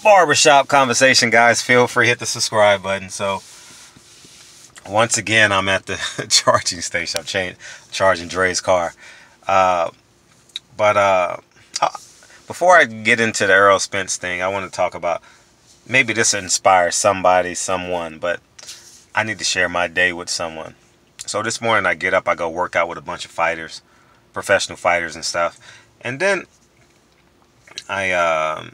barbershop conversation, guys. Feel free to hit the subscribe button. So once again, I'm at the charging station. I'm charging Dre's car. But before I get into the Errol Spence thing, I want to talk about, maybe this inspires somebody, someone, but I need to share my day with someone. So this morning I get up, I go work out with a bunch of fighters, professional fighters and stuff. And then I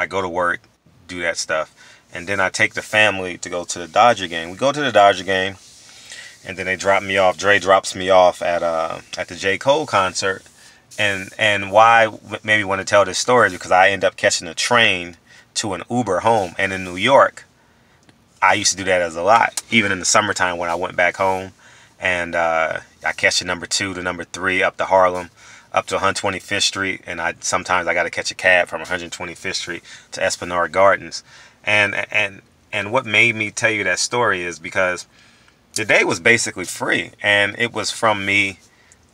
go to work, do that stuff. And then I take the family to go to the Dodger game. We go to the Dodger game, and then they drop me off. Dre drops me off at the J. Cole concert. And why I maybe want to tell this story is because I end up catching a train to an Uber home. And in New York, I used to do that as a lot, even in the summertime when I went back home. And I catch the number 2 to number 3 up to Harlem, up to 125th Street. And sometimes I got to catch a cab from 125th Street to Esplanade Gardens. And what made me tell you that story is because the day was basically free. And it was from me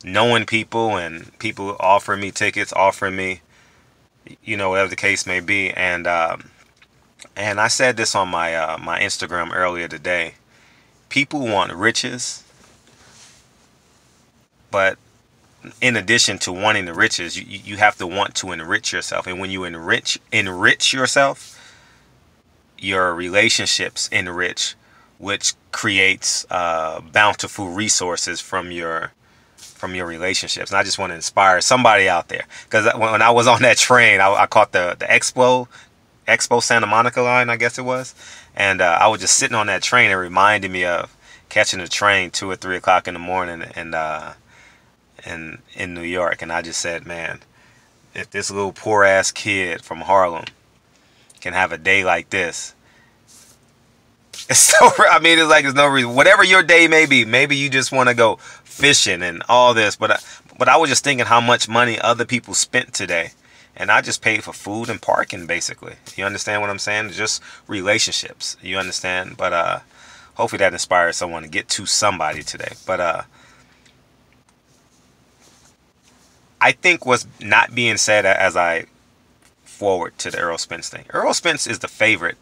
knowing people and people offering me tickets, offering me, whatever the case may be. And I said this on my my Instagram earlier today. People want riches, but in addition to wanting the riches, you have to want to enrich yourself. And when you enrich yourself, your relationships enrich, which creates bountiful resources from your relationships. And I just want to inspire somebody out there, because when I was on that train, I caught the Expo Santa Monica line, I guess it was, and I was just sitting on that train. It reminded me of catching a train 2 or 3 o'clock in the morning in New York. And I just said, man, if this little poor ass kid from Harlem can have a day like this, it's so, I mean, it's like there's no reason. Whatever your day may be, maybe you just want to go fishing and all this, but I was just thinking how much money other people spent today, and I just paid for food and parking, basically. You understand what I'm saying? Just relationships, you understand? But hopefully that inspires someone to get to somebody today. But I think what's not being said as I forward to the Errol Spence thing. Errol Spence is the favorite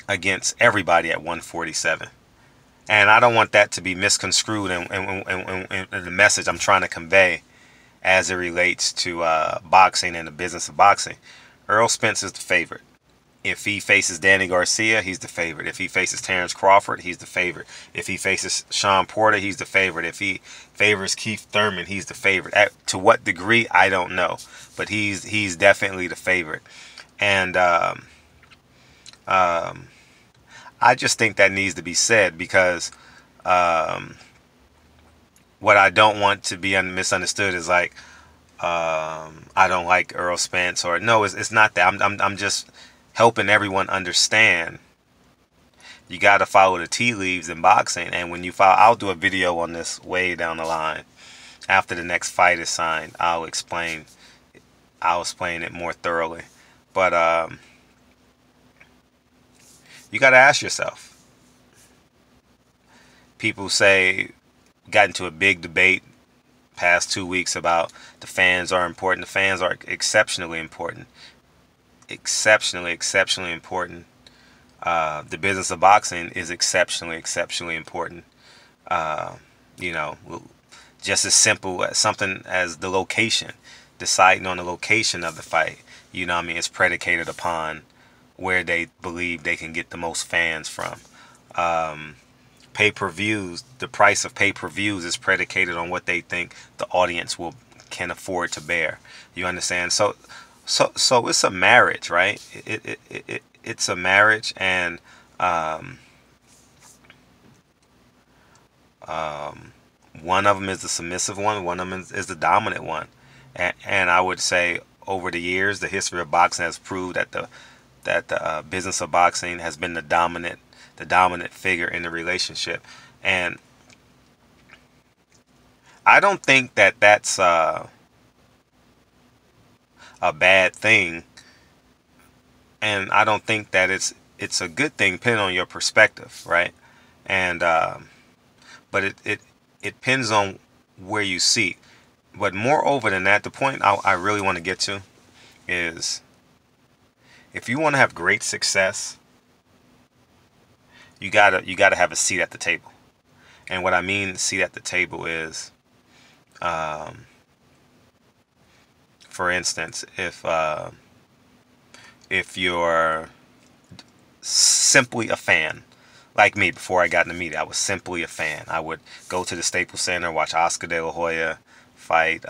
against everybody at 147. And I don't want that to be misconstrued in the message I'm trying to convey as it relates to boxing and the business of boxing. Errol Spence is the favorite. If he faces Danny Garcia, he's the favorite. If he faces Terrence Crawford, he's the favorite. If he faces Sean Porter, he's the favorite. If he favors Keith Thurman, he's the favorite. To what degree, I don't know. But he's definitely the favorite. And I just think that needs to be said, because what I don't want to be misunderstood is like I don't like Errol Spence, or no, it's not that. I'm just helping everyone understand. You got to follow the tea leaves in boxing, and when you follow, I'll do a video on this way down the line after the next fight is signed. I'll explain it more thoroughly, but you got to ask yourself. People got into a big debate past 2 weeks about the fans are important. The fans are exceptionally important. Exceptionally important. The business of boxing is exceptionally important. Just as simple as something as the location. Deciding on the location of the fight, it's predicated upon where they believe they can get the most fans from. Pay-per-views, the price of pay-per-views is predicated on what they think the audience can afford to bear. You understand? So it's a marriage, right? It's a marriage, and one of them is the submissive one, one of them is the dominant one. And I would say over the years, the history of boxing has proved that the business of boxing has been the dominant figure in the relationship. And I don't think that that's a bad thing, and I don't think that it's a good thing, depending on your perspective, right? And but it depends on where you see. But moreover than that, the point I really want to get to is if you want to have great success, you gotta have a seat at the table. And what I mean seat at the table is, for instance, if you're simply a fan, like me, before I got in the media, I was simply a fan. I would go to the Staples Center, watch Oscar De La Hoya fight,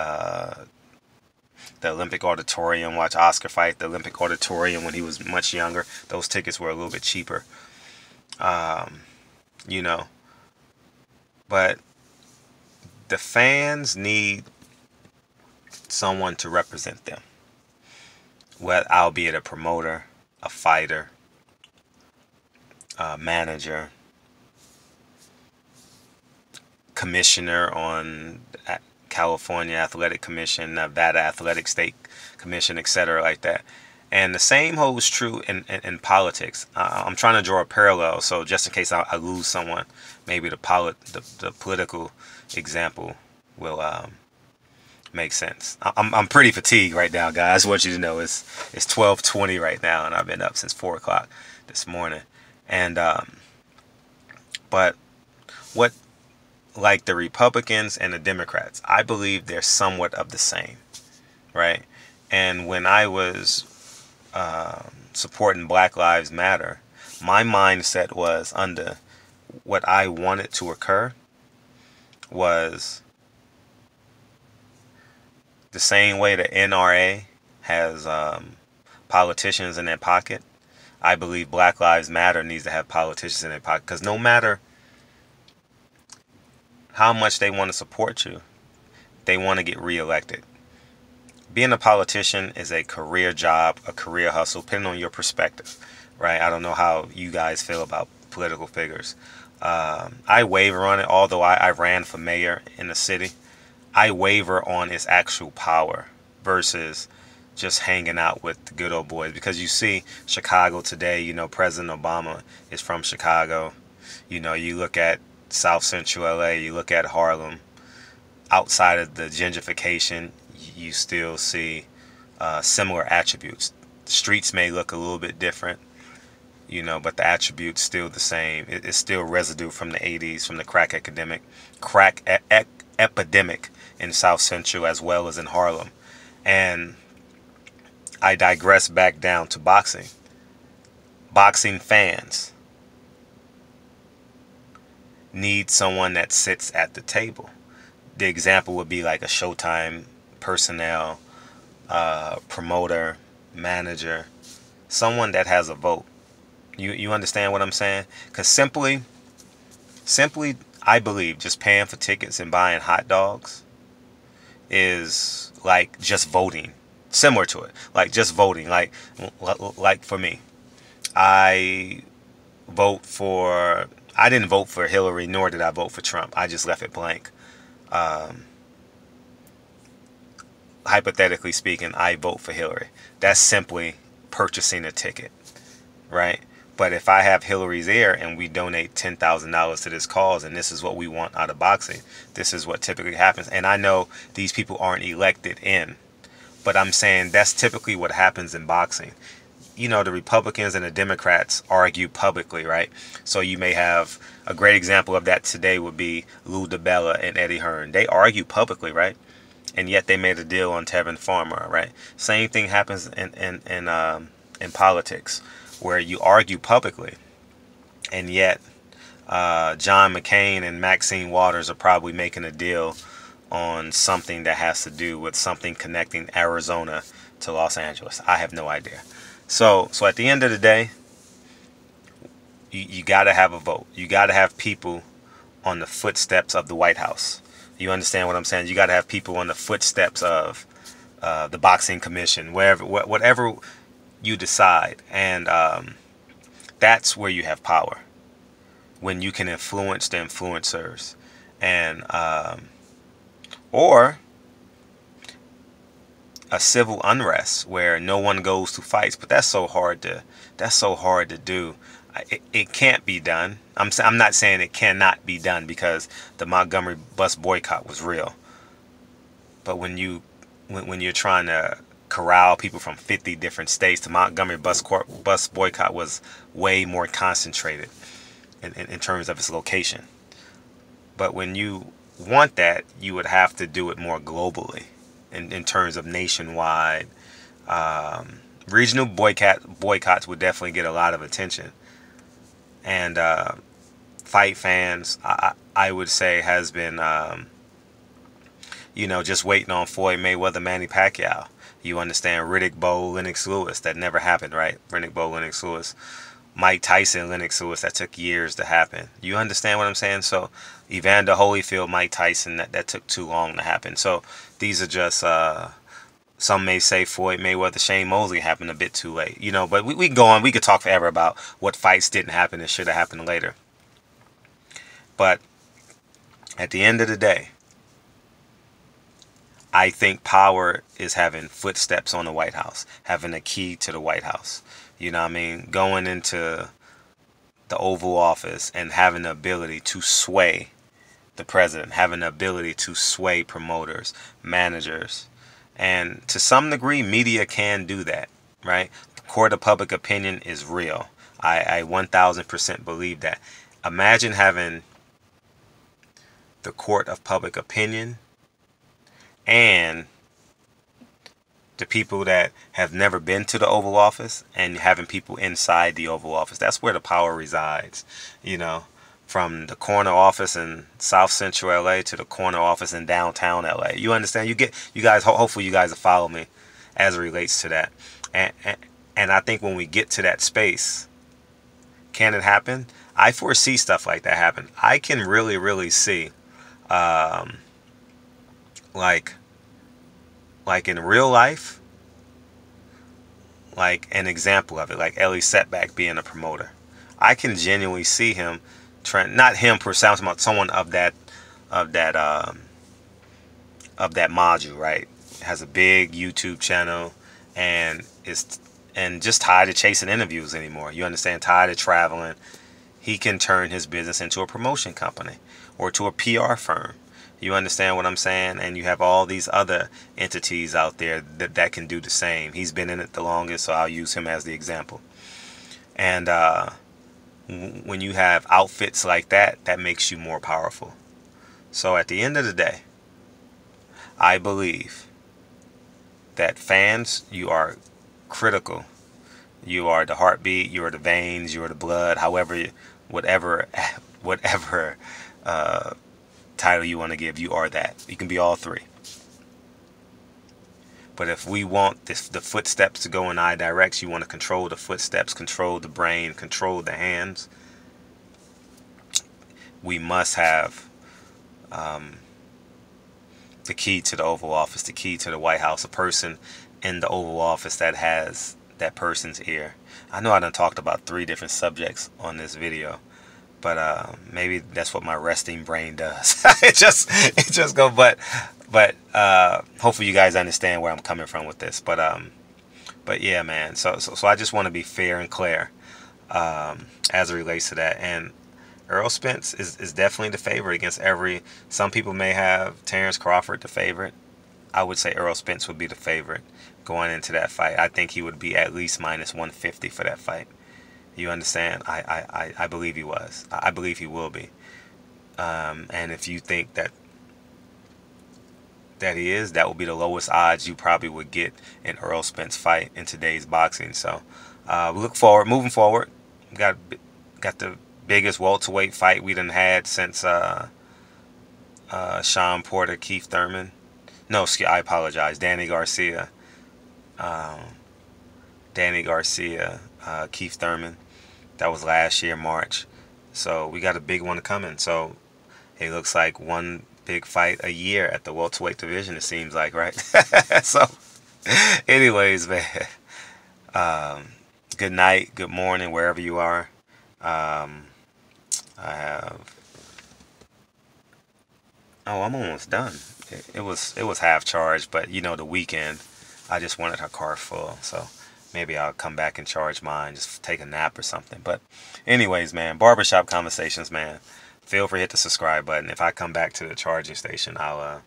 the Olympic Auditorium, watch Oscar fight the Olympic Auditorium when he was much younger. Those tickets were a little bit cheaper, you know. But the fans need someone to represent them. Well, albeit a promoter, a fighter, a manager, commissioner on California Athletic Commission, Nevada Athletic State Commission, etc., like that. And the same holds true in politics. I'm trying to draw a parallel, so just in case I lose someone, maybe the political example will make sense. I'm pretty fatigued right now, guys. I want you to know it's 12:20 right now, and I've been up since 4 o'clock this morning. And but what, like the Republicans and the Democrats, I believe they're somewhat of the same, right? And when I was supporting Black Lives Matter, my mindset was under what I wanted to occur was the same way the NRA has politicians in their pocket. I believe Black Lives Matter needs to have politicians in their pocket, because no matter how much they want to support you, they want to get reelected. Being a politician is a career job, a career hustle, depending on your perspective, right? I don't know how you guys feel about political figures. I waver on it, although I ran for mayor in the city. I waver on its actual power versus just hanging out with the good old boys. Because you see Chicago today, you know, President Obama is from Chicago. You know, you look at South Central LA, you look at Harlem. Outside of the gentrification, you still see similar attributes. The streets may look a little bit different, you know, but the attributes still the same. It's still residue from the 80s, from the crack epidemic in South Central as well as in Harlem. And I digress back down to boxing. Boxing fans need someone that sits at the table. The example would be like a Showtime personnel, promoter, manager, someone that has a vote. You understand what I'm saying? Because simply, I believe just paying for tickets and buying hot dogs is like just voting. Similar to it, like just voting. Like for me, I didn't vote for Hillary, nor did I vote for Trump. I just left it blank. Hypothetically speaking, I vote for Hillary. That's simply purchasing a ticket, right? But if I have Hillary's ear and we donate $10,000 to this cause, and this is what we want out of boxing, this is what typically happens. And I know these people aren't elected in, but I'm saying that's typically what happens in boxing. You know, the Republicans and the Democrats argue publicly, right? So you may have a great example of that today would be Lou DiBella and Eddie Hearn. They argue publicly, right? And yet they made a deal on Tevin Farmer, right? Same thing happens in politics, where you argue publicly, and yet John McCain and Maxine Waters are probably making a deal on something that has to do with something connecting Arizona to Los Angeles. I have no idea. So at the end of the day, you got to have a vote. You got to have people on the footsteps of the White House. You understand what I'm saying? You got to have people on the footsteps of the boxing commission, whatever you decide. And that's where you have power, when you can influence the influencers. And or a civil unrest where no one goes to fights. But that's so hard to do. It can't be done. I'm not saying it cannot be done, because the Montgomery bus boycott was real. But when you're trying to corral people from 50 different states. The Montgomery bus boycott was way more concentrated in terms of its location. But when you want that, you would have to do it more globally in terms of nationwide. Regional boycotts would definitely get a lot of attention. And fight fans, I would say, has been, just waiting on Floyd Mayweather, Manny Pacquiao. You understand, Riddick Bowe, Lennox Lewis, that never happened, right? Riddick Bowe, Lennox Lewis. Mike Tyson, Lennox Lewis, that took years to happen. You understand what I'm saying? So Evander Holyfield, Mike Tyson, that took too long to happen. So these are just, some may say Floyd Mayweather, Shane Mosley happened a bit too late. But we can go on. We could talk forever about what fights didn't happen and should have happened later. But at the end of the day, I think power is having footsteps on the White House, having a key to the White House. You know what I mean? Going into the Oval Office and having the ability to sway the president, having the ability to sway promoters, managers. And to some degree, media can do that, right? The court of public opinion is real. I 1000% believe that. Imagine having the court of public opinion and the people that have never been to the Oval Office and having people inside the Oval Office. That's where the power resides, from the corner office in South Central LA to the corner office in downtown LA. You understand? You guys, hopefully you guys will follow me as it relates to that. And I think when we get to that space, can it happen? I foresee stuff like that happen. I can really, really see, like in real life, like an example of it, like Ellie Setback being a promoter. I can genuinely see him trying, not him per se, I'm talking about someone of that module, right? Has a big YouTube channel and just tired of chasing interviews anymore. You understand? Tired of traveling. He can turn his business into a promotion company or to a PR firm. You understand what I'm saying? And you have all these other entities out there that can do the same. He's been in it the longest, so I'll use him as the example. And when you have outfits like that, that makes you more powerful. So at the end of the day, I believe that fans, you are critical. You are the heartbeat, you are the veins, you are the blood, whatever title you want to give, you are that. You can be all three. But if we want the footsteps to go in either direction, you want to control the footsteps, control the brain, control the hands, we must have the key to the Oval Office, the key to the White House, a person in the Oval Office that has that person's ear. I know I done talked about 3 different subjects on this video, but maybe that's what my resting brain does. it just go. But hopefully you guys understand where I'm coming from with this. But yeah, man. So I just want to be fair and clear as it relates to that. And Errol Spence is definitely the favorite against some people may have Terrence Crawford the favorite. I would say Errol Spence would be the favorite going into that fight. I think he would be at least minus 150 for that fight. You understand? I believe he was. I believe he will be. And if you think that he is, that will be the lowest odds you probably would get an Errol Spence fight in today's boxing. So we look forward, moving forward. We got the biggest welterweight fight we done had since Sean Porter, Keith Thurman. No, I apologize. Danny Garcia, Keith Thurman. That was last year, March. So we got a big one coming. So it looks like one big fight a year at the welterweight division, it seems like, right? So anyways, man, good night, good morning, wherever you are. I'm almost done. It was half charged, but the weekend, I just wanted her car full, so maybe I'll come back and charge mine, just take a nap or something. But anyways, man, barbershop conversations, man. feel free to hit the subscribe button. If I come back to the charging station, I'll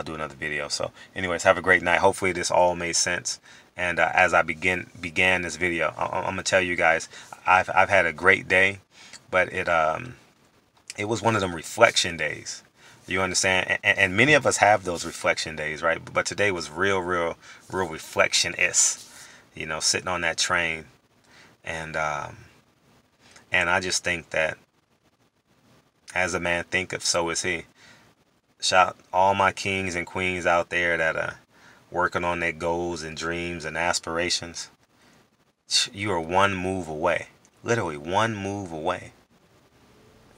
do another video. So anyways, have a great night. Hopefully this all made sense. And as I began this video, I'm gonna tell you guys, I've had a great day, but it was one of them reflection days. You understand? And many of us have those reflection days, right? But today was real reflection-ist. You know, sitting on that train, and I just think that as a man thinketh, so is he. Shout all my kings and queens out there that are working on their goals and dreams and aspirations. You are one move away. Literally one move away.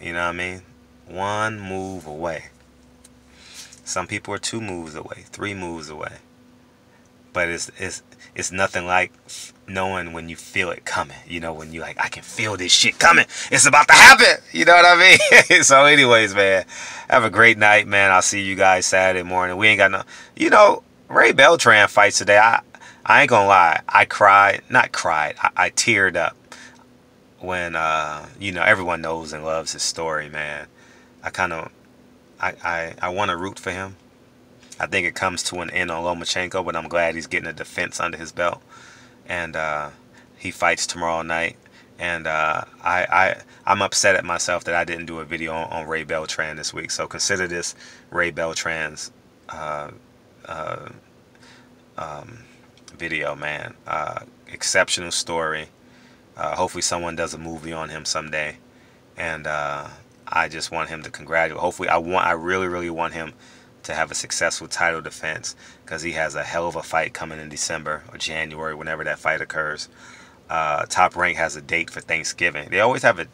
You know what I mean? One move away. Some people are 2 moves away, 3 moves away. But it's nothing like knowing when you feel it coming. You know, when you like, I can feel this shit coming. It's about to happen. You know what I mean? So anyways, man, have a great night, man. I'll see you guys Saturday morning. We ain't got no, you know, Ray Beltran fights today. I ain't gonna lie. I cried, not cried. I teared up when, you know, everyone knows and loves his story, man. I want to root for him. I think it comes to an end on Lomachenko, but I'm glad he's getting a defense under his belt. And he fights tomorrow night. And I'm upset at myself that I didn't do a video on Ray Beltran this week. So consider this Ray Beltran's video, man. Exceptional story. Hopefully someone does a movie on him someday. And I just want him to congratulate. Hopefully, I really want him to have a successful title defense, because he has a hell of a fight coming in December or January, whenever that fight occurs. Top Rank has a date for Thanksgiving. They always have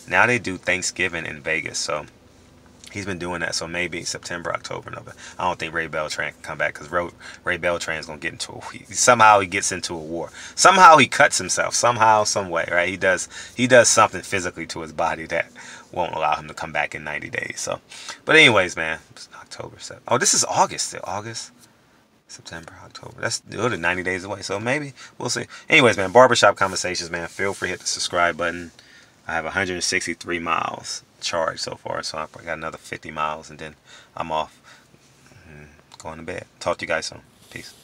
now they do Thanksgiving in Vegas, so he's been doing that. So maybe September, October, November. I don't think Ray Beltran can come back, because Ray Beltran is gonna get into somehow he gets into a war. Somehow he cuts himself. Somehow, some way, right? He does something physically to his body that won't allow him to come back in 90 days. So, but anyways, man, October 7th. Oh, this is August still. August, September, October. That's literally 90 days away. So maybe we'll see. Anyways, man, barbershop conversations, man. Feel free to hit the subscribe button. I have 163 miles charged so far, so I got another 50 miles, and then I'm off, going to bed. Talk to you guys soon. Peace.